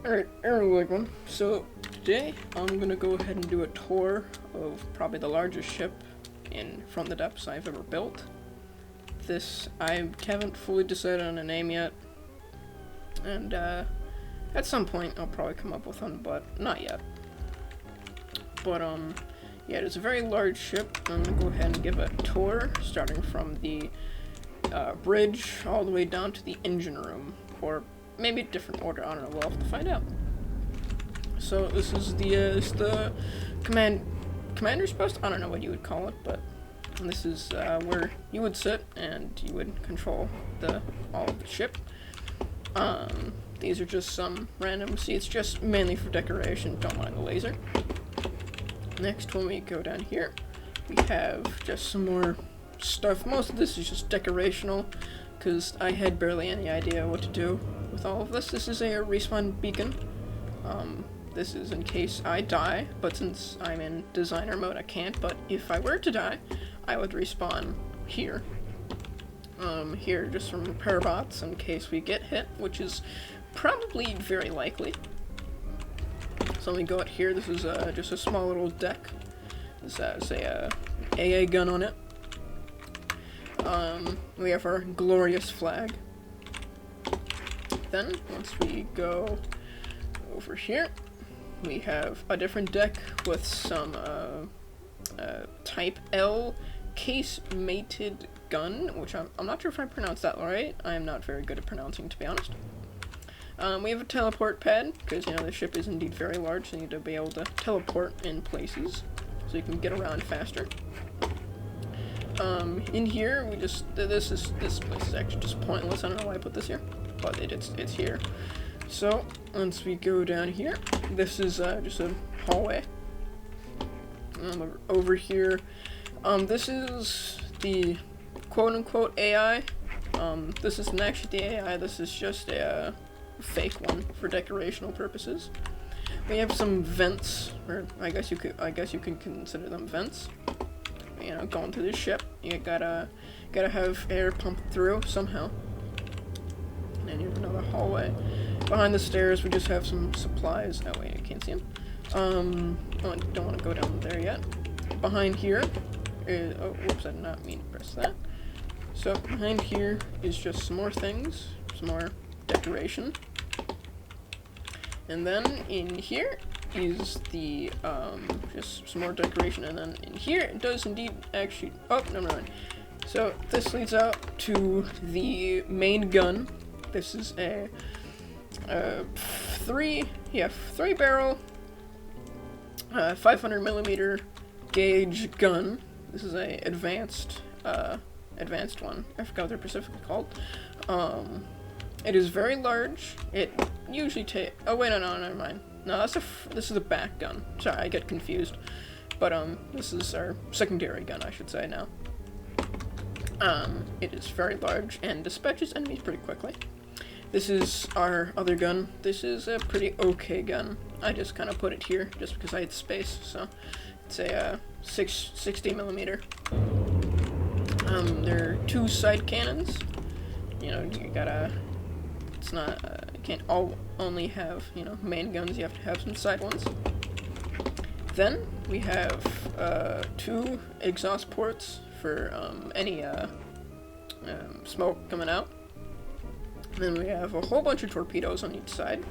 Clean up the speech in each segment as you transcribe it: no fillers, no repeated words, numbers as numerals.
Alright, everyone. So today I'm gonna go ahead and do a tour of probably the largest ship from the depths I've ever built. I haven't fully decided on a name yet, and at some point I'll probably come up with one, but not yet. But yeah, it's a very large ship. I'm gonna go ahead and give a tour, starting from the bridge all the way down to the engine room, or maybe a different order. I don't know. We'll have to find out. So this is the commander's post. I don't know what you would call it, but this is where you would sit and you would control all of the ship. These are just some random seats, just mainly for decoration. Don't mind the laser. Next, when we go down here, we have just some more stuff. Most of this is just decorational, because I had barely any idea what to do with all of this. This is a respawn beacon. This is in case I die, but since I'm in designer mode, I can't. But if I were to die, I would respawn here. Here, just some repair bots in case we get hit, which is probably very likely. So let me go out here. This is just a small little deck. This has a AA gun on it. We have our glorious flag. Then, once we go over here, we have a different deck with some Type L case-mated gun, which I'm not sure if I pronounced that right. I am not very good at pronouncing, to be honest. We have a teleport pad, because, you know, the ship is indeed very large, so you need to be able to teleport in places, so you can get around faster. In here, this place is actually just pointless. I don't know why I put this here, but it's here. So, once we go down here, this is just a hallway. Over here, this is the quote-unquote AI. This isn't actually the AI, this is just a fake one for decorational purposes. We have some vents, or I guess you could consider them vents. You know, going through the ship, you gotta have air pumped through somehow. And then you have another hallway. Behind the stairs, we just have some supplies. Oh wait, I can't see them. Oh, I don't want to go down there yet. Behind here is, oh, whoops, I did not mean to press that. So behind here is just some more things, some more decoration. And then in here is the, just some more decoration, and then in here it does indeed actually, oh, never mind. So this leads out to the main gun. This is a, three barrel, 500mm gauge gun. This is a advanced one. I forgot what they're specifically called. It is very large. It usually oh wait, no, never mind. No, this is a back gun. Sorry, I get confused. But this is our secondary gun, I should say now. It is very large and dispatches enemies pretty quickly. This is our other gun. This is a pretty okay gun. I just kind of put it here just because I had space. So it's a 60mm. There are two side cannons. You know, you gotta. It's not. You can't only have, you know, main guns. You have to have some side ones. Then we have two exhaust ports for any smoke coming out. Then we have a whole bunch of torpedoes on each side.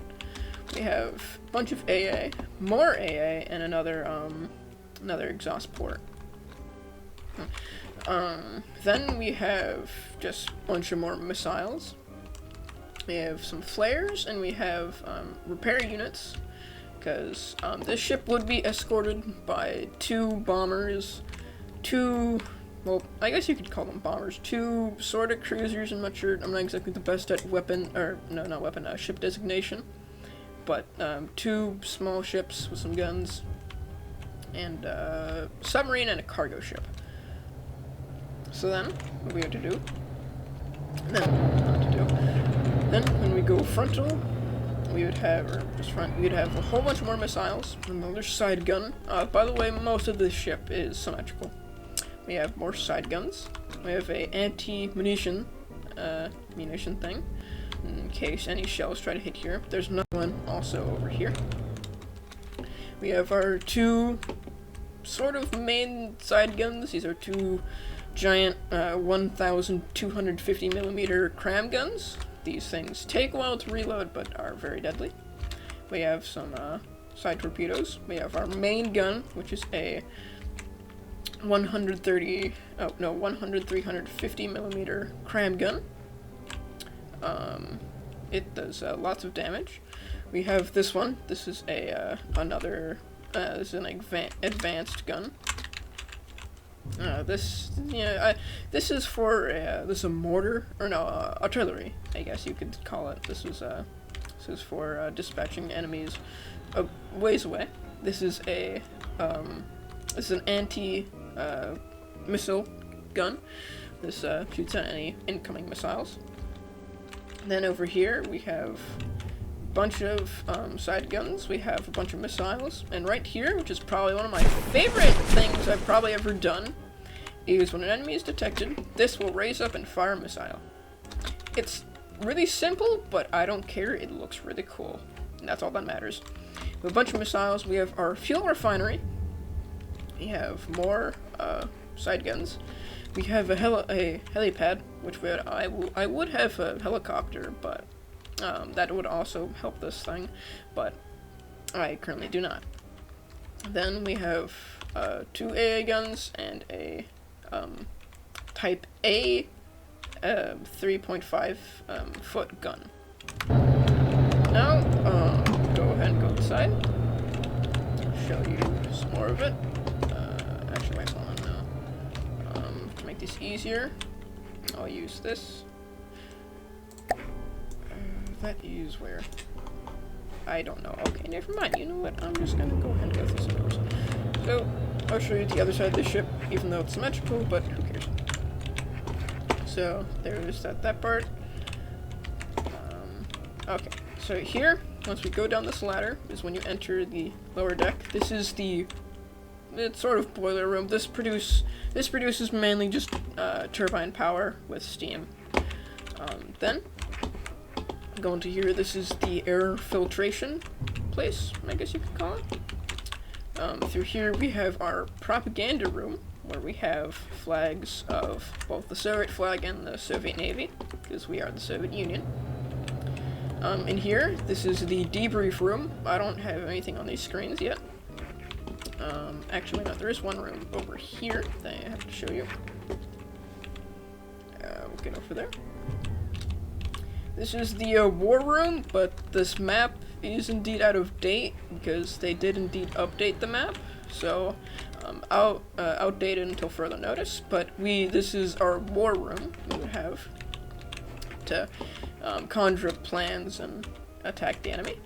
We have a bunch of AA, more AA, and another exhaust port. Then we have just a bunch of more missiles. We have some flares, and we have repair units, because this ship would be escorted by two bombers, well, I guess you could call them bombers, two sort of cruisers. I'm not exactly the best at ship designation, but two small ships with some guns, and a submarine and a cargo ship. So then, what we have to do, then when we go frontal, we would have a whole bunch more missiles, another side gun. By the way, most of this ship is symmetrical. We have more side guns. We have a anti-munition munition thing. in case any shells try to hit here. There's another one also over here. We have our two sort of main side guns. These are two giant 1,250 millimeter cram guns. These things take a while to reload, but are very deadly. We have some side torpedoes. We have our main gun, which is a 350 millimeter cram gun. It does lots of damage. We have this one. This is a this is an advanced gun. This is for this is a mortar, or no, artillery, I guess you could call it. This is for dispatching enemies ways away. This is an anti missile gun. This shoots at any incoming missiles. Then over here we have a bunch of side guns. We have a bunch of missiles, and right here, which is probably one of my favorite things I've probably ever done, is when an enemy is detected, this will raise up and fire a missile. It's really simple, but I don't care. It looks really cool, and that's all that matters. We have a bunch of missiles. We have our fuel refinery. We have more side guns. We have a helipad, which I would have a helicopter, but that would also help this thing, but I currently do not. Then we have two AA guns and a Type A 3.5 foot gun. Now, go ahead and go inside. Show you some more of it. Actually, wait, hold on now. To make this easier, I'll use this. That is where? I don't know. Okay, never mind. You know what? I'm just gonna go ahead and go through some doors. So, I'll show you the other side of the ship, even though it's symmetrical, but who cares? So, there's that part. Okay, so here, once we go down this ladder, is when you enter the lower deck. This is it's sort of boiler room. This produces mainly just turbine power with steam. Then, go into here. This is the air filtration place, I guess you could call it. Through here we have our propaganda room, where we have flags of both the Soviet flag and the Soviet Navy, because we are the Soviet Union. In here, this is the debrief room. I don't have anything on these screens yet. Actually, no, there is one room over here that I have to show you. We'll get over there. This is the war room, but this map is indeed out of date, because they did indeed update the map, so outdated until further notice. But this is our war room. We would have to conjure up plans and attack the enemy,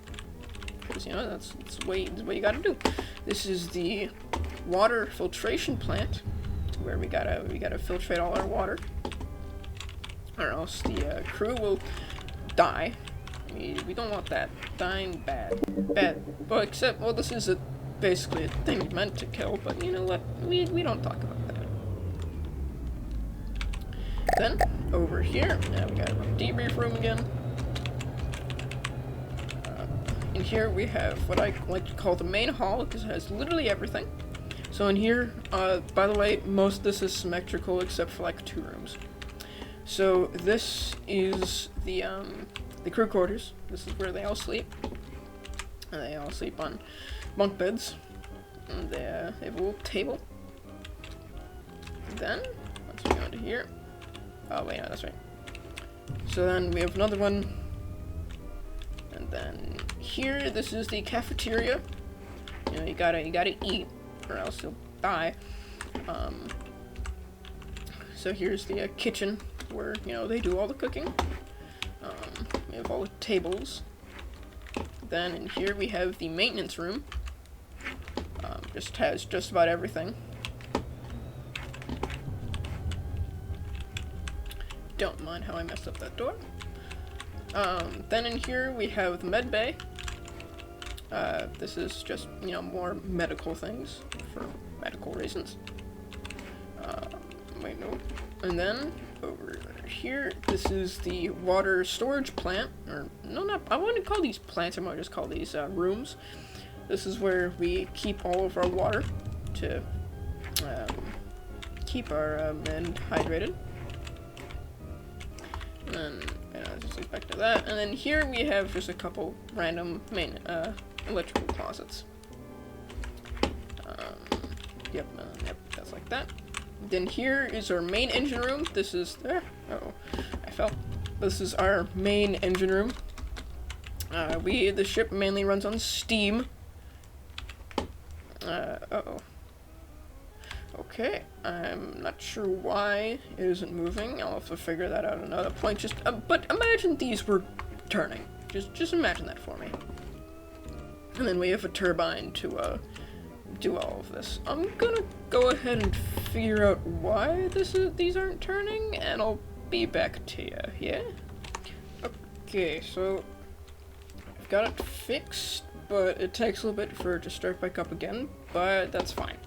because that's what you gotta do. This is the water filtration plant, where we gotta filtrate all our water, or else the crew will die. We don't want that. Dying bad. Well, well, this is basically a thing meant to kill, but you know what? We don't talk about that. Then, over here, now we got a debrief room again. In here we have what I like to call the main hall, because it has literally everything. So in here, by the way, most of this is symmetrical except for like 2 rooms. So this is the crew quarters. This is where they all sleep. And they all sleep on bunk beds. And they have a little table. Then, once we go into here. Oh wait, no, that's right. So then we have another one. And then here, this is the cafeteria. You gotta eat, or else you'll die. So here's the kitchen, where they do all the cooking. We have all the tables. Then in here we have the maintenance room. Just has just about everything. Don't mind how I messed up that door. Then in here we have the med bay. This is just, more medical things for medical reasons. Wait, no. And then over here, this is the water storage plant, or no, not, I wouldn't call these plants, I might just call these rooms. This is where we keep all of our water to keep our men hydrated. And then, just look back to that. And then here we have just a couple random main electrical closets. Yep, that's like that. Then here is our main engine room. This is there. Uh-oh, I fell. This is our main engine room. The ship mainly runs on steam. Uh-oh. Okay, I'm not sure why it isn't moving. I'll have to figure that out at another point. Just, but imagine these were turning. Just imagine that for me. And then we have a turbine to, do all of this. I'm gonna go ahead and figure out why these aren't turning, and I'll be back to you, yeah? Okay, so I've got it fixed, but it takes a little bit for it to start back up again, but that's fine.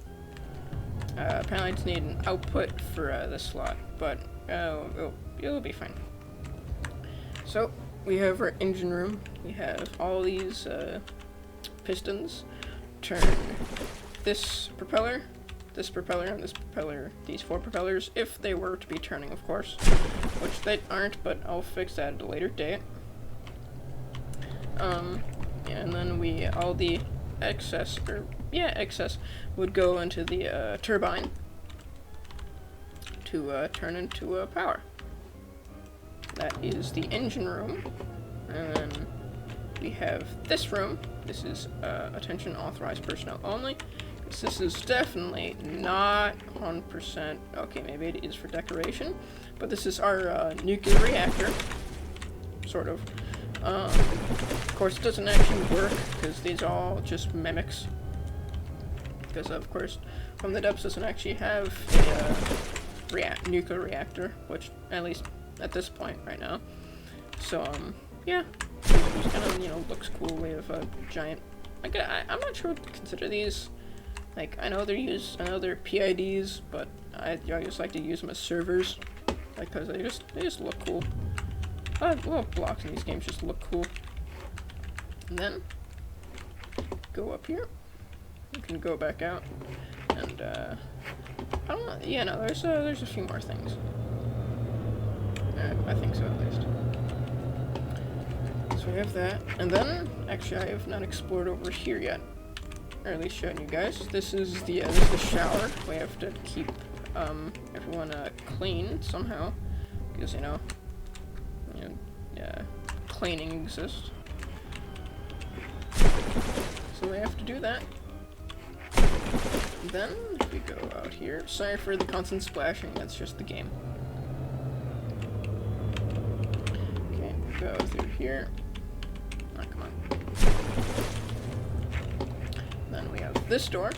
Apparently I just need an output for this slot, but it'll be fine. So we have our engine room. We have all these pistons. Turn this propeller, and this propeller, these 4 propellers, if they were to be turning, of course, which they aren't, but I'll fix that at a later date. And then all the excess would go into the turbine to turn into power. That is the engine room. And then we have this room. This is attention authorized personnel only. This is definitely not 100%. Okay, maybe it is for decoration, but this is our nuclear reactor, sort of. Of course, it doesn't actually work because these are all just mimics. Because of course, From the Depths doesn't actually have a nuclear reactor, which at least at this point right now. So yeah, it kind of looks cool. We have a giant. Like I'm not sure what to consider these. Like I know they're PIDs, but I just like to use them as servers, like because they just look cool. Little blocks in these games just look cool. And then go up here. You can go back out, and I don't know. Yeah, no, there's a few more things. I think so at least. So we have that, and then actually I have not explored over here yet, or at least shown you guys. This is the shower. We have to keep everyone clean somehow, because cleaning exists. So we have to do that. Then if we go out here, sorry for the constant splashing. That's just the game. Okay, go through here. Oh, come on. Then we have this door.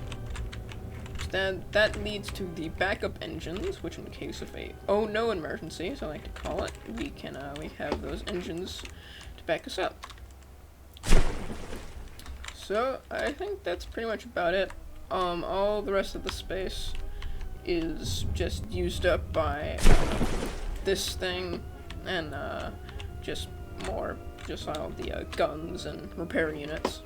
That leads to the backup engines, which in case of a oh no emergency, as I like to call it, we have those engines to back us up. So I think that's pretty much about it. All the rest of the space is just used up by this thing and just all the guns and repair units.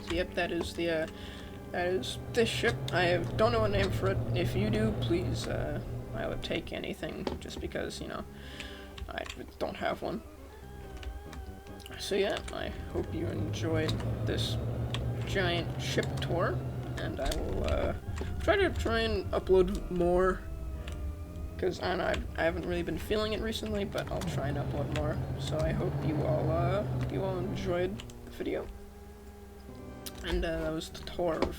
So yep, that is this ship. I don't know a name for it. If you do, please, I would take anything, just because, I don't have one. So yeah, I hope you enjoyed this giant ship tour, and I will try and upload more, because I haven't really been feeling it recently, but I'll try and upload more. So I hope you all enjoyed the video. And that was the tour of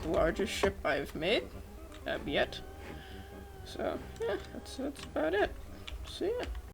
the largest ship I've made yet. So yeah, that's about it. See ya.